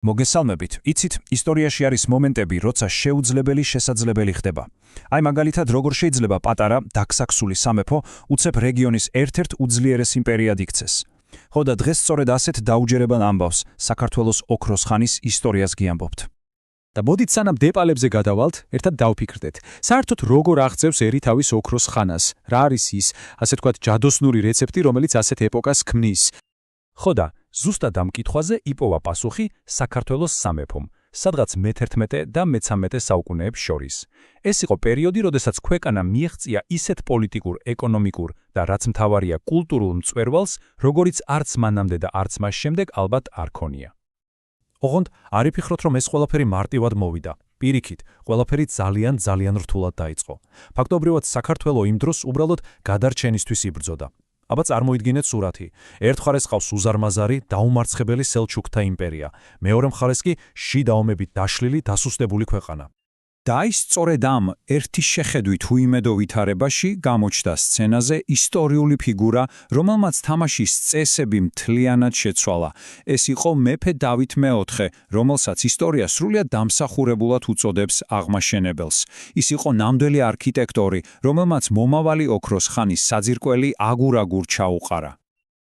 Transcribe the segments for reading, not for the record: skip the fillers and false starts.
მოგესალმებით. იცით, ისტორიაში არის მომენტები, როცა შეუძლებელი შესაძლებელი ხდება. აი მაგალითად, როგორ შეიძლება პატარა, დაქსაქსული სამეფო უცებ რეგიონის ერთ-ერთ უძლიერეს იმპერიად იქცეს. ხო და დღეს სწორედ ასეთ დაუჯერებელ ამბავს საქართველოს ოქროს ხანის ისტორიას გიამბობთ. და მოდით სანამ დეტალებზე გადავალთ, ერთად დავფიქრდეთ. საერთოდ როგორ აღწევს ერი თავის ოქროს ხანას? რა არის ის, ასე ვთქვათ, ჯადოსნური რეცეპტი, რომელიც ასეთ ეპოკას ქმნის? ხო და ზუსტად ამ კითხვაზე იპოვა პასუხი საქართველოს სამეფომ, სადღაც მე-11 და მე-13 საუკუნეებს შორის. ეს იყო პერიოდი, როდესაც ქვეყანა მიაღწია ისეთ პოლიტიკურ, ეკონომიკურ და რაც მთავარია კულტურულ მწვერვალს, როგორიც არც მანამდე და არც მას შემდეგ ალბათ არ ქონია. ოღონდ არ იფიქროთ, რომ ეს ყველაფერი მარტივად მოვიდა. პირიქით, ყველაფერი ძალიან რთულად დაიწყო. ფაქტობრივად, საქართველო იმ დროს უბრალოდ გადარჩენისთვის იბრძოდა. აბა წარმოიდგინეთ სურათი. ერთ მხარეს ყავს უზარმაზარი, დაუმარცხებელი სელჩუკთა იმპერია, მეორე მხარეს კი შიდა ომებით დაშლილი, დასუსტებული ქვეყანა. და აი სწორედ ამ ერთი შეხედვით უიმედო ვითარებაში გამოჩნდა სცენაზე ისტორიული ფიგურა, რომელმაც თამაშის წესები მთლიანად შეცვალა. ეს იყო მეფე დავით მეოთხე, რომელსაც ისტორია სრულიად დამსახურებულად უწოდებს აღმაშენებელს. ის იყო ნამდვილი არქიტექტორი, რომელმაც მომავალი ოქროს ხანის საძირკველი აგურ-აგურ ჩაუყარა.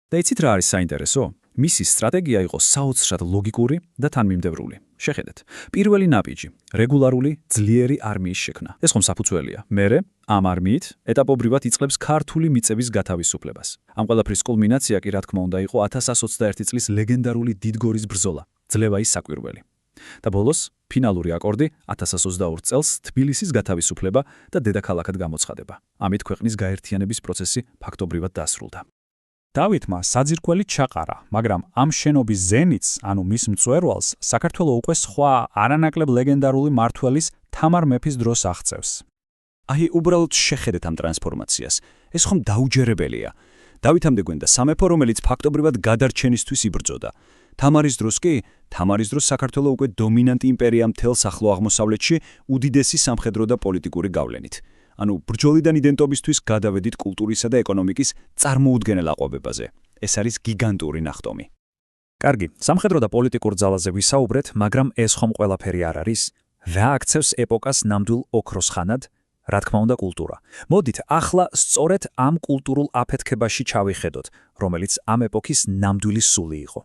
და იცით რა არის საინტერესო? მისი სტრატეგია იყო საოცრად ლოგიკური და თანმიმდევრული. შეხედეთ, პირველი ნაბიჯი, რეგულარული, ძლიერი არმიის შექმნა. ეს ხომ საფუძველია. მერე, ამ არმიით ეტაპობრივად იწყებს ქართული მიწების გათავისუფლებას. ამ ყველაფრის კულმინაცია კი რა თქმა უნდა იყო 1121 წლის ლეგენდარული დიდგორის ბრძოლა, ძლევაის საკვირველი. და ბოლოს, ფინალური აკორდი 1122 წელს თბილისის გათავისუფლება და დედაქალაქად გამოცხადება. ამით ქვეყნის გაერთიანების პროცესი ფაქტობრივად დასრულდა. დავითმა საძირკველი ჩაყარა, მაგრამ ამ შენობის ზენიტს, ანუ მის მწვერვალს, საქართველო უკვე სხვა არანაკლებ ლეგენდარული მმართველის თამარ მეფის დროს აღწევს. აი, უბრალოდ შეხედეთ ამ ტრანსფორმაციას. ეს ხომ დაუჯერებელია. დავითამდე გვენდა სამეფო, რომელიც ფაქტობრივად გადარჩენისთვის იბრძოდა. თამარის დროს კი, თამარის დროს საქართველო უკვე დომინანტი იმპერია მთელს ახლო აღმოსავლეთში, უდიდესი სამხედრო და პოლიტიკური გავლენით. ანუ ბრძოლიდან იდენტობისთვის გადავედით კულტურისა და ეკონომიკის წარმოუდგენელ აყვებებაზე. ეს არის გიგანტური ნახტომი. კარგი, სამხედრო და პოლიტიკურ ძალაზე ვისაუბრეთ, მაგრამ ეს ხომ ყველაფერი არ არის? რა აქცევს ეპოკას ნამდვილ ოქროს ხანად? რა თქმა უნდა, კულტურა. მოდით, ახლა სწორედ ამ კულტურულ აფეთქებაში ჩავიხედოთ, რომელიც ამ ეპოქის ნამდვილი სული იყო.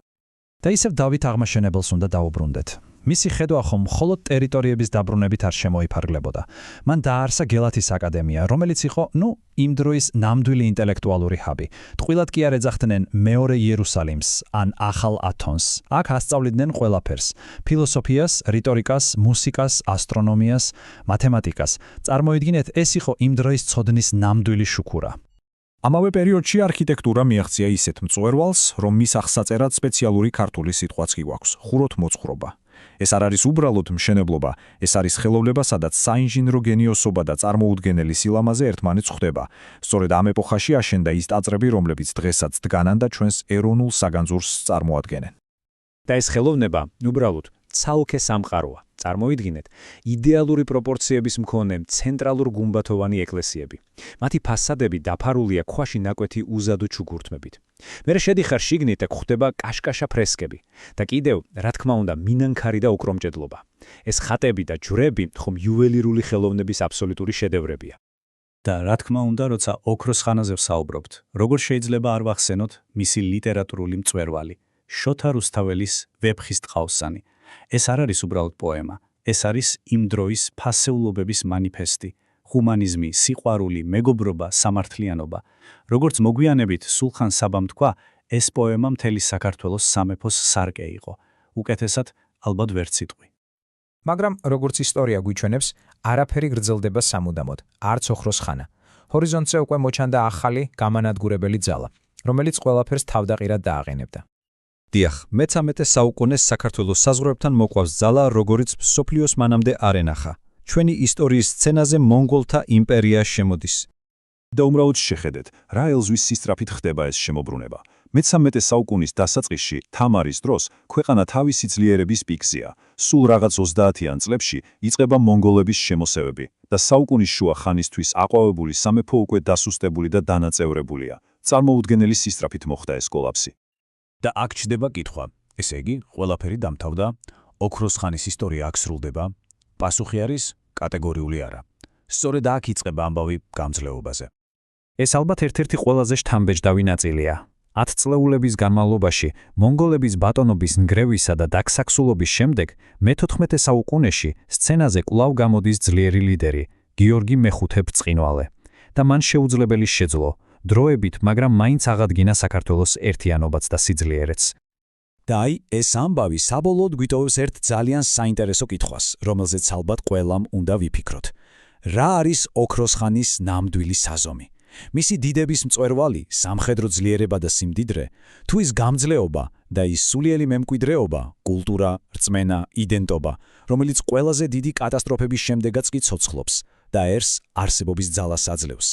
და ისევ დავით აღმაშენებელს უნდა დაუბრუნდეთ. მისი ხედვა ხომ მხოლოდ ტერიტორიების დაბრუნებით არ შემოიფარგლებოდა. მან დააარსა გელათის აკადემია, რომელიც იყო, იმ დროის ნამდვილი ინტელექტუალური ჰაბი. ტყუილად კი არ ეძახდნენ მეორე იერუსალიმს ან ახალ ათონს. აქ ასწავლიდნენ ყველაფერს: ფილოსოფიას, რიტორიკას, მუსიკას, ასტრონომიას, მათემატიკას. წარმოიდგინეთ, ეს იყო იმ დროის ცოდნის ნამდვილი შუქურა. ამავე პერიოდში არქიტექტურა მიაღწია ისეთ მწვერვალს, რომ მის აღსაწერად სპეციალური ქართული სიტყვაც კი გვაქვს: ხუროთმოძღვრობა. ეს არ არის უბრალოდ მშენებლობა, ეს არის ხელოვნება, სადაც საინჟინრო გენიოსობა და წარმოუდგენელი სილამაზე ერთმანეთს ხვდება. სწორედ ამ ეპოქაში აშენდა ის ტაძრები, რომლებიც დღესაც დგანან და ჩვენს ეროვნულ საგანძურს წარმოადგენენ. და ეს ხელოვნება უბრალოდ ცალკე სამყაროა. წარმოიდგინეთ, იდეალური პროპორციების მქონე ცენტრალურ გუმბათოვანი ეკლესიები. მათი ფასადები დაფარულია ქვაში ნაკვეთი უზადო ჩუქურთმებით. მერე შედიხარ შიგნით და გვხვდება კაშკაშა ფრესკები და კიდევ, რა თქმა უნდა, მინანქარი და უკრომჭედლობა. ეს ხატები და ჯვრები ხომ იუველირული ხელოვნების აბსოლუტური შედევრებია. და რა თქმა უნდა, როცა ოქროს ხანაზე ვსაუბრობთ, როგორ შეიძლება არ ვახსენოთ მისი ლიტერატურული მწვერვალი, შოთა რუსთაველის ვეფხის ტყავსანი. ეს არ არის უბრალოდ პოემა, ეს არის იმ დროის ფასეულობების მანიფესტი, ჰუმანიზმი, სიყვარული, მეგობრობა, სამართლიანობა. როგორც მოგვიანებით სულხან საბამ თქვა, ეს პოემა მთელი საქართველოს სამეფოს სარკე იყო. უკეთესად, ალბათ ვერც სიტყვი. მაგრამ როგორც ისტორია გვიჩვენებს, არაფერი გრძელდება სამუდამოდ, არც ოქროს ხანა. ჰორიზონტზე უკვე მოჩანდა ახალი, გამანადგურებელი ძალა, რომელიც ყველაფერს თავდაყირად დააყენებდა. დიახ, მე-13 საუკუნეს საქართველოს საზღვრებთან მოყვავს ძალა, როგორიც მსოფლიოს მანამდე არ ენახა. ჩვენი ისტორიის სცენაზე მონღოლთა იმპერია შემოდის. და უმრავლოდ შეხედეთ, რა ელზვის სისწრაფით ხდება ეს შემოbrunება. მე-13 საუკუნის დასაწყისში, თამარის დროს, ქვეყანა თავისი ძლიერების პიკზეა. სულ რაღაც 30-იან წლებში იწყება მონღოლების შემოსევები და საუკუნის შუა ხანისთვის აყვავებული სამეფო უკვე დასუსტებული და დანაწევრებულია. წარმოუდგენელი სისწრაფით მოხდა ეს კოლაფსი. და აქ ჩდება კითხვა, ესე იგი, ყველაფერი დამთავრდა, ოქროს ხანის ისტორია აქ სრულდება, პასუხი არის კატეგორიული არა. სწორედ აქ იწყება ამბავი გამძლეობაზე. ეს ალბათ ერთ-ერთი ყველაზე შთამბეჭდავი ნაწილია. 10 წლეულების განმავლობაში მონგოლების ბატონობის ნგრევისა და დაქსაქსულობის შემდეგ მე-14 საუკუნეში სცენაზე კვლავ გამოდის ძლიერი ლიდერი, გიორგი მეხუთე ბრწყინვალე და მან შეუძლებელი შეძლო, დროებით, მაგრამ მაინც აღადგინა საქართველოს ერთიანობაც და სიძლიერეც. და აი, ეს ამბავი საბოლოოდ გვიტოვებს ერთ ძალიან საინტერესო კითხვას, რომელზეც ალბათ ყველამ უნდა ვიფიქროთ. რა არის ოქროს ხანის ნამდვილი საზომი? მისი დიდების მწვერვალი, სამხედრო ძლიერება და სიმდიდრე, თუ ის გამძლეობა და ის სულიერი მემკვიდრეობა, კულტურა, რწმენა, იდენტობა, რომელიც ყველაზე დიდი კატასტროფების შემდეგაც კი ცოცხლობს და ერს არსებობის ძალას აძლევს.